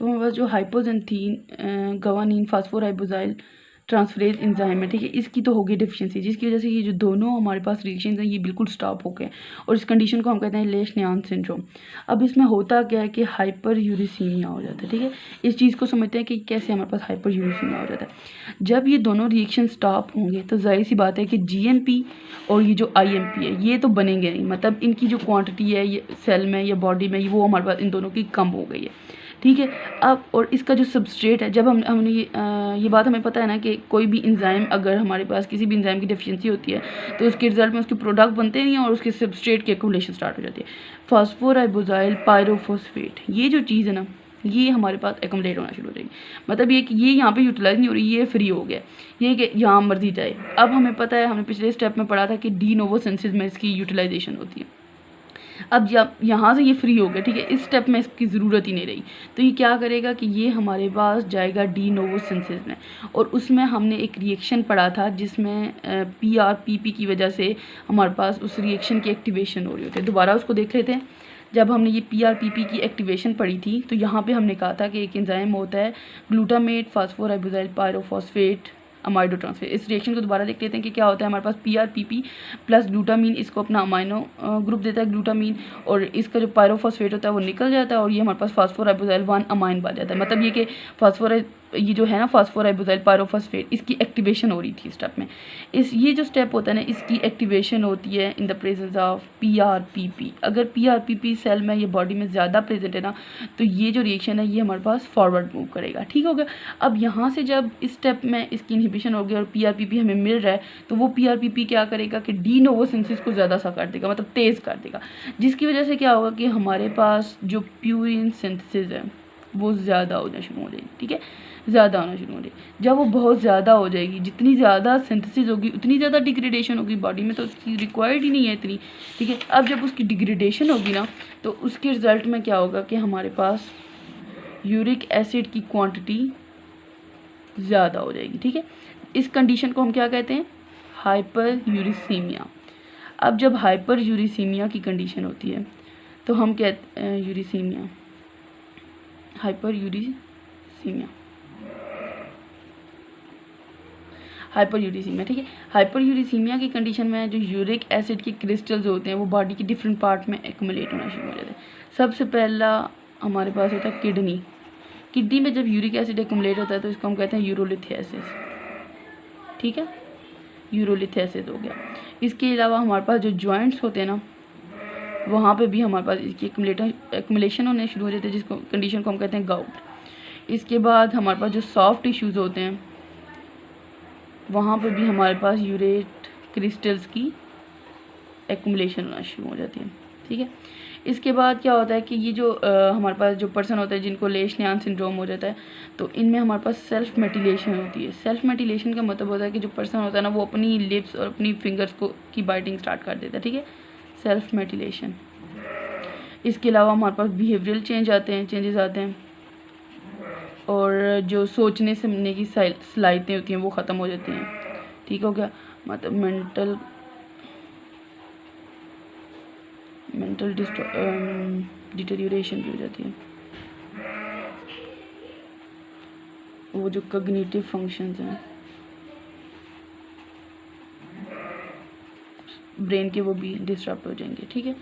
वो हमारे पास जो हाइपोजेंथीन गवानीन फास्फोराइबोजाइल ट्रांसफरेज एंजाइम है, ठीक है, इसकी तो होगी डिफिशिएंसी, जिसकी वजह से ये जो दोनों हमारे पास रिएक्शंस हैं ये बिल्कुल स्टॉप हो गए और इस कंडीशन को हम कहते हैं लेश-नियान सिंड्रोम। अब इसमें होता क्या है कि हाइपर यूरिसीमिया हो जाता है, ठीक है। इस चीज़ को समझते हैं कि कैसे हमारे पास हाइपर यूरिसीमिया हो जाता है। जब ये दोनों रिएक्शन स्टॉप होंगे तो जाहिर सी बात है कि जीएमपी और ये जो आईएमपी है ये तो बनेंगे नहीं, मतलब इनकी जो क्वांटिटी है ये सेल में या बॉडी में वो हमारे पास इन दोनों की कम हो गई है, ठीक है। अब और इसका जो सबस्ट्रेट है, जब हमने ये बात हमें पता है ना कि कोई भी एंजाइम अगर हमारे पास किसी भी एंजाइम की डेफिशिएंसी होती है तो उसके रिजल्ट में उसके प्रोडक्ट बनते नहीं हैं और उसके सबस्ट्रेट की एक्युमुलेशन स्टार्ट हो जाती है। फास्फोराइबोजाइल पायरोफॉस्फेट ये जो चीज़ है ना ये हमारे पास एक्युमुलेट होना शुरू हो जाएगी, मतलब ये कि ये यहाँ पे यूटिलाइज नहीं हो रही, ये फ्री हो गया, ये कि यहाँ मर्जी जाए। अब हमें पता है, हमने पिछले स्टेप में पढ़ा था कि डी नोवो सिंथेसिस में इसकी यूटिलाइजेशन होती है। अब जब यहाँ से ये फ्री हो गया, ठीक है, इस स्टेप में इसकी ज़रूरत ही नहीं रही, तो ये क्या करेगा कि ये हमारे पास जाएगा डी नोवो सिंथेसिस में, और उसमें हमने एक रिएक्शन पढ़ा था जिसमें पीआरपीपी की वजह से हमारे पास उस रिएक्शन की एक्टिवेशन हो रही होती है। दोबारा उसको देख लेते हैं। जब हमने ये पीआरपीपी की एक्टिवेशन पढ़ी थी तो यहाँ पे हमने कहा था कि एक एंजाइम होता है ग्लूटामेट फास्फोराइबोजाइल पायरोफॉस्फेट अमाइडो ट्रांसफेर। इस रिएक्शन को दोबारा देख लेते हैं कि क्या होता है। हमारे पास पीआरपीपी प्लस ग्लूटामीन इसको अपना अमाइनो ग्रुप देता है ग्लूटामीन, और इसका जो पायरोफॉस्फेट होता है वो निकल जाता है और ये हमारे पास फास्फोराइबोजाइल 1 अमाइन बन जाता है। मतलब ये कि ये जो है ना फास्फोराइबोजाइल पायरोफॉस्फेट इसकी एक्टिवेशन हो रही थी स्टेप में। ये जो स्टेप होता है ना इसकी एक्टिवेशन होती है in the presence of PRPP. अगर पीआरपीपी सेल में ये बॉडी में ज़्यादा प्रेजेंट है ना तो ये जो रिएक्शन है ये हमारे पास फॉरवर्ड मूव करेगा, ठीक हो गया। अब यहाँ से जब इस स्टेप में इसकी इनहिबिशन हो गई और पीआरपीपी हमें मिल रहा है तो वो पीआरपीपी क्या करेगा कि डी नोवो सिंथेसिस को ज़्यादा सा कर देगा, मतलब तेज़ कर देगा, जिसकी वजह से क्या होगा कि हमारे पास जो प्यूरिन सिंथेसिस है वो ज़्यादा होना शुरू हो जाएगी, ठीक है, ज़्यादा होना शुरू हो जाएगी। जब वो बहुत ज़्यादा हो जाएगी, जितनी ज़्यादा सिंथेसिस होगी उतनी ज़्यादा डिग्रेडेशन होगी बॉडी में, तो उसकी रिक्वायर्ड ही नहीं है इतनी, ठीक है। अब जब उसकी डिग्रेडेशन होगी ना तो उसके रिज़ल्ट में क्या होगा कि हमारे पास यूरिक एसिड की क्वांटिटी ज़्यादा हो जाएगी, ठीक है। इस कंडीशन को हम क्या कहते हैं, हाइपर यूरिसीमिया। अब जब हाइपर यूरिसीमिया की कंडीशन होती है तो हम कहते हैं uricaemia, hyper uricaemia, hyper uricaemia, ठीक है। हाइपर यूरिसीमिया की कंडीशन में जो यूरिक एसिड के क्रिस्टल्स होते हैं वो बॉडी के डिफरेंट पार्ट में एक्युमुलेट होना शुरू हो जाते हैं। सबसे पहला हमारे पास होता है किडनी। किडनी में जब यूरिक एसिड एक्युमुलेट होता है तो इसको हम कहते हैं यूरोलिथेसिस, ठीक है, यूरोलिथेसिस हो गया। इसके अलावा हमारे पास जो जॉइंट्स होते हैं ना वहाँ पे भी हमारे पास इसकी एक्युमुलेशन होने शुरू हो जाते हैं, जिसको कंडीशन को हम कहते हैं गाउट। इसके बाद हमारे पास जो सॉफ्ट टिश्यूज़ होते हैं वहाँ पे भी हमारे पास यूरेट क्रिस्टल्स की एक्युमुलेशन होना शुरू हो जाती है, ठीक है। इसके बाद क्या होता है कि ये जो हमारे पास जो पर्सन होता है जिनको लेश-नियान सिंड्रोम हो जाता है तो इनमें हमारे पास सेल्फ मेटिलेशन होती है। सेल्फ मेटिलेशन का मतलब होता है कि जो पर्सन होता है ना वो अपनी लिप्स और अपनी फिंगर्स की बाइटिंग स्टार्ट कर देता है, ठीक है, सेल्फ मेटिलेशन। इसके अलावा हमारे पास बिहेवियरल चेंजेस आते हैं और जो सोचने समझने की सलाहियतें होती हैं वो ख़त्म हो जाती हैं, ठीक हो गया। मतलब मेंटल डिटेरियोरेशन भी हो जाती है। वो जो कॉग्निटिव फंक्शंस हैं ब्रेन के वो भी डिस्टर्ब हो जाएंगे, ठीक है।